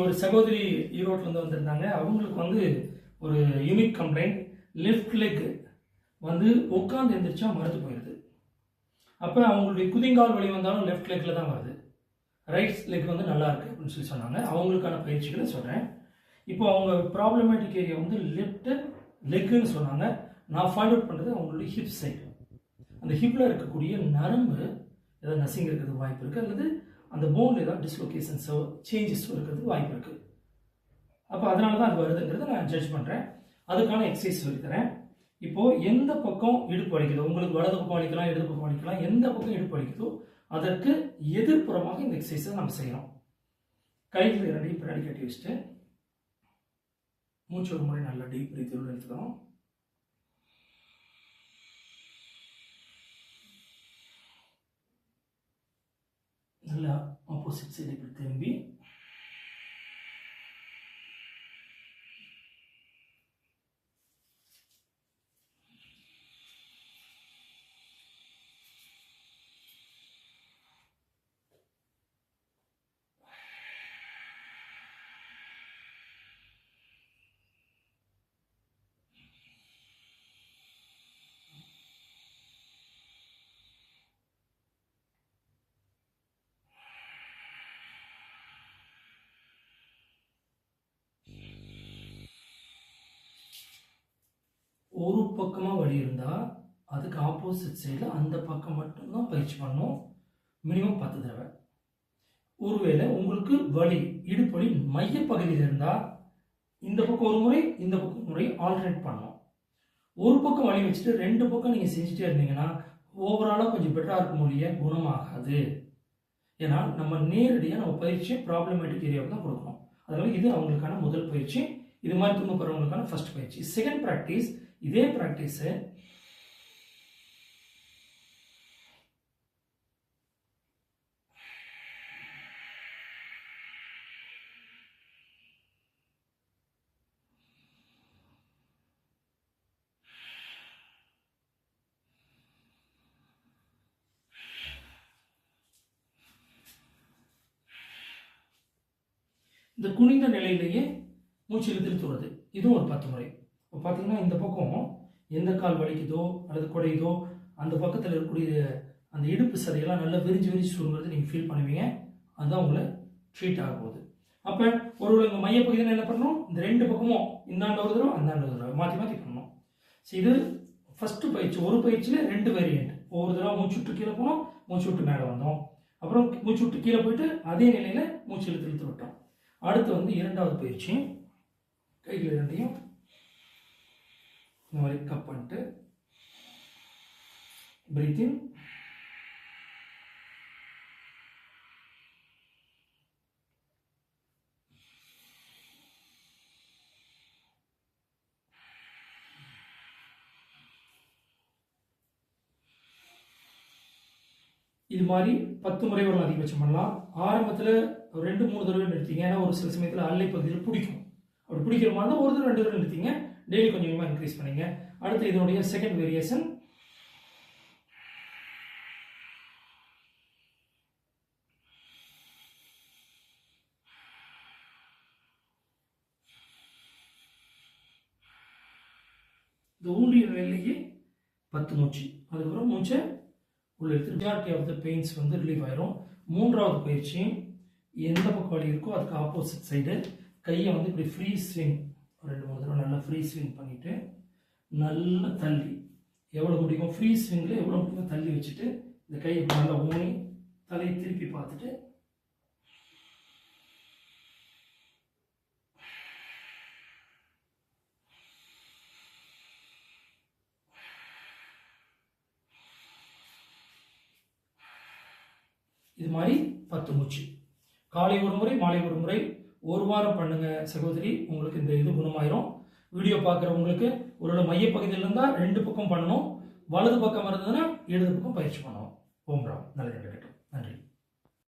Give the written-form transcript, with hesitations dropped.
ஒரு சகோதரி ஈரோட்டிலேருந்து வந்திருந்தாங்க. அவங்களுக்கு வந்து ஒரு யூனிக் கம்ப்ளைண்ட், லெஃப்ட் லெக் வந்து உட்காந்து எந்திரிச்சா மறுத்து போயிடுது. அப்போ அவங்களுடைய குதிங்கால் வலி வந்தாலும் லெஃப்ட் லெக்ல தான் வருது. ரைட் லெக் வந்து நல்லா இருக்கு அப்படின்னு சொல்லி சொன்னாங்க. அவங்களுக்கான பயிற்சிகளை சொல்கிறேன். இப்போ அவங்க ப்ராப்ளமேட்டிக் ஏரியா வந்து லெஃப்ட் லெக்குன்னு சொன்னாங்க. நான் ஃபைண்ட் அவுட் பண்ணுறது அவங்களுடைய ஹிப் சைடு. அந்த ஹிப்பில் இருக்கக்கூடிய நரம்பு ஏதாவது நசிங்க இருக்கிறது வாய்ப்பு இருக்குது, அல்லது அந்த போனில் ஏதாவது டிஸ்லொகேஷன்ஸோ சேஞ்சஸோ இருக்கிறதுக்கு வாய்ப்பு இருக்குது. அப்போ அதனால தான் அது வருதுங்கிறத நான் ஜட்ஜ் பண்ணுறேன். அதுக்கான எக்ஸசைஸ் சொல்லித்தரேன். இப்போது எந்த பக்கம் இடுப்பு வலிக்குதோ, உங்களுக்கு வலது பக்கம் வலிக்கலாம், இடது பக்கம் வலிக்கலாம், எந்த பக்கம் இடுப்பு வலிக்குதோ அதற்கு எதிர்ப்புறமாக இந்த எக்ஸசைஸை நம்ம செய்கிறோம். கைகள் இரண்டையும் பின்னாடி கட்டி வச்சுட்டு மூச்சு ஒரு முறை நல்லா டீப் பிரீத் எடுத்துக்கிறோம். நல்லா ஆப்போசிட் சைடு இப்படி திரும்பி ஒரு பக்கமாக வலி இருந்தால் அதுக்கு ஆப்போசிட் சைடில் அந்த பக்கம் மட்டும்தான் பயிற்சி பண்ணணும். மினிமம் 10 தடவை. ஒருவேளை உங்களுக்கு வலி இடுப்பு வலி மையப்பகுதியில் இருந்தால் இந்த பக்கம் ஒரு முறை, இந்த பக்கம் முறை ஆல்டர்னேட் பண்ணணும். ஒரு பக்கம் வலி வச்சுட்டு 2 பக்கம் நீங்கள் செஞ்சுட்டே இருந்தீங்கன்னா ஓவராலாக கொஞ்சம் பெட்டராக இருக்கும் மொழிய குணமாகாது. ஏன்னா நம்ம நேரடியாக நம்ம பயிற்சியை ப்ராப்ளமேட்டிக் ஏரியாவுக்கு தான் கொடுக்கணும். அதனால இது அவங்களுக்கான முதல் பயிற்சி. இது மாதிரி துன்பப்படுறவங்களுக்கான ஃபர்ஸ்ட் பயிற்சி. செகண்ட் ப்ராக்டிஸ், இதே ப்ராக்டிஸு இந்த குனிந்த நிலையிலேயே மூச்சு இழுத்து வருது. இதுவும் ஒரு 10 முறை. இப்போ பார்த்தீங்கன்னா இந்த பக்கம் எந்த கால் வலிக்குதோ அல்லது குடையுதோ அந்த பக்கத்தில் இருக்கக்கூடிய அந்த இடுப்பு சதையெல்லாம் நல்லா விரிஞ்சு சுருங்கிறது நீங்கள் ஃபீல் பண்ணுவீங்க. அதுதான் உங்களை ட்ரீட் ஆக போகுது. அப்போ ஒரு இங்கே மையப்பகுதியில் என்ன பண்ணணும், இந்த 2 பக்கமும் இந்தாண்ட ஒரு தடவை அந்தாண்ட ஒரு தடவை மாற்றி பண்ணணும். ஸோ இது ஃபஸ்ட்டு பயிற்சி. ஒரு பயிற்சியில் 2 வேரியண்ட். ஒவ்வொரு தடவை மூச்சு விட்டு கீழே போனோம், மூச்சு விட்டு மேலே வந்தோம், அப்புறம் மூச்சு விட்டு கீழே போயிட்டு அதே நிலையில் மூச்சு இழுத்து விட்டோம். அடுத்து வந்து இரண்டாவது பயிற்சி. கைகள் இரண்டையும் இந்த மாதிரி கப் பண்ணிட்டு பிரீத் இன், இது மாதிரி 10 முறை வரலாம், அதிகபட்சம் பண்ணலாம். ஆரம்பத்தில் 2-3 தடவை நிறுத்திங்க. ஏன்னா ஒரு சில சமயத்தில் அல்லை பகுதியில் பிடிக்கும். அப்படி பிடிக்கிற மாதிரி தான் ஒரு தடவை 2 தடவை நிறுத்திங்க. டெய்லி கொஞ்சம் கொஞ்சமாக இன்க்ரீஸ் பண்ணிங்க. அடுத்து இதனுடைய செகண்ட் வேரியேஷன். இந்த ஊன்றிய நிலையிலேயே 10 மூச்சு. அதுக்கப்புறம் மூச்சை உள்ள எடுத்து மெஜாரிட்டி ஆஃப் த பெயின்ஸ் வந்து ரிலீவ் ஆயிரும். மூன்றாவது பயிற்சி, எந்த பக்கம் வலி இருக்கோ அதுக்கு ஆப்போசிட் சைடு கையை வந்து இப்படி ஃப்ரீ ஸ்விங் 2-3 தடவை நல்லா ஃப்ரீ ஸ்விங் பண்ணிவிட்டு நல்லா தள்ளி எவ்வளோ முடியும் ஃப்ரீ ஸ்விங்கில் எவ்வளோ முடியும் தள்ளி வச்சுட்டு இந்த கையை நல்லா ஊனி தலையை திருப்பி பார்த்துட்டு இது மாதிரி 10 மூச்சு. காலை ஒரு முறை, மாலை ஒரு முறை, ஒரு வாரம் பண்ணுங்க சகோதரி. உங்களுக்கு இந்த இது குணமாயிரும். வீடியோ பார்க்குறவங்களுக்கு ஒரு மையப்பகுதியில் இருந்தால் 2 பக்கம் பண்ணணும், வலது பக்கம் இருந்ததுன்னா இடது பக்கம் பயிற்சி பண்ணணும். ஓம் ராம். நல்லது.